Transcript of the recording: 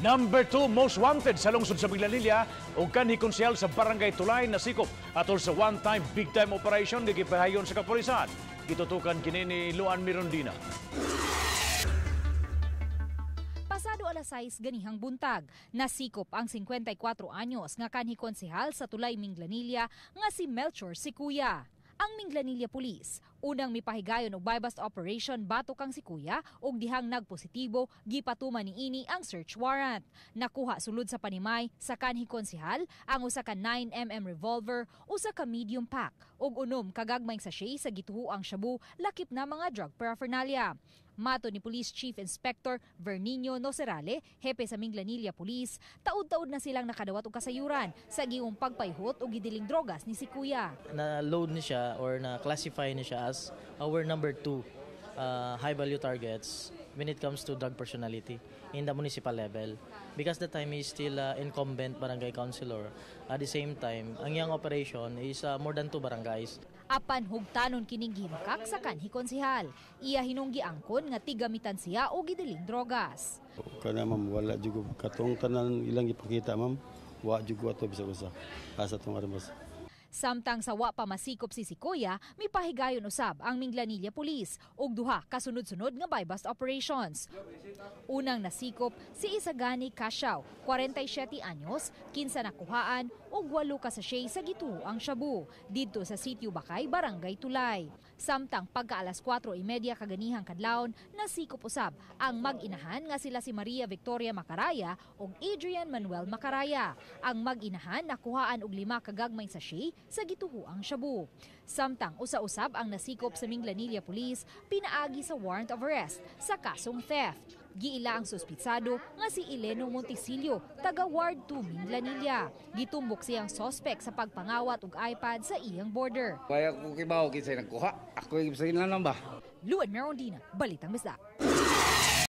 Number 2 most wanted sa lungsod sa Minglanilla o Kanhi Konsehal sa Barangay Tulay nasikop atol sa one-time big-time operation nga gipahayon sa kapulisan. Gitutukan kini ni Luan Mirondina. Pasado alas 6 ganihang buntag, nasikop ang 54 anyos nga kanhi konsehal sa Tulay, Minglanilla nga si Melchor Sikuya. Ang Minglanilla Police, unang mipahigayon og buy-bust operation batok kang si Kuya og dihang nagpositibo, gipatuman niini ang search warrant. Nakuha sulod sa panimay sa kanhi konsehal ang usa ka 9mm revolver, usa ka medium pack ug unom kagagmayng sachet sa gituhuang shabu lakip na mga drug paraphernalia. Mato ni Police Chief Inspector Vernino Nocerale, hepe sa Minglanilla Police, taud-taud na silang nakadawat og kasayuran sa giung pagpayuhot og gidiling drogas ni si Kuya. Na-load ni siya or na-classify ni siya as our number 2 high-value targets when it comes to drug personality in the municipal level. Because the time he is still incumbent barangay councilor. At the same time, ang iyang operation is more than 2 barangays. Apan hugtanon kining gihimakak sa kanhi konsehal. Iya hinunggi angkon nga tiggamitan siya o gidiling drogas. Kana ma'am, wala jud katong tanan ilang ipakita ma'am. Wa jud ato bisa usa. Asa tong armas. Samtang sa wa pa masikop si Kuya, mipahigayon usab ang Minglanilla Police og duha kasunod-sunod nga buy-bust operations. Unang nasikop si Isagani Kasyaw, 47 anyos, kinsa nakuhaan og 8 ka sachet sa gituhuang shabu didto sa sitio Bakay, Barangay Tulay. Samtang pagka alas 4:30 kaganihang kadlawon, nasikop usab ang mag-inahan nga sila si Maria Victoria Macaraya ug Adrian Manuel Macaraya. Ang mag-inahan nakuhaan og 5 kagagmayng sachet sa gituhuang shabu. Samtang usa-usab ang nasikop sa Minglanilla Police pinaagi sa warrant of arrest sa kasong theft. Giila ang suspitsado nga si Eleno Montesilio, taga Ward 2 Minglanilla. Gitumbok siyang sospek sa pagpangawat og iPad sa iyang border. Kaya ko kibaw kinsa nagkuha. Ako yung sa inlan ba? Luan Mirondina, Balitang Bisdak.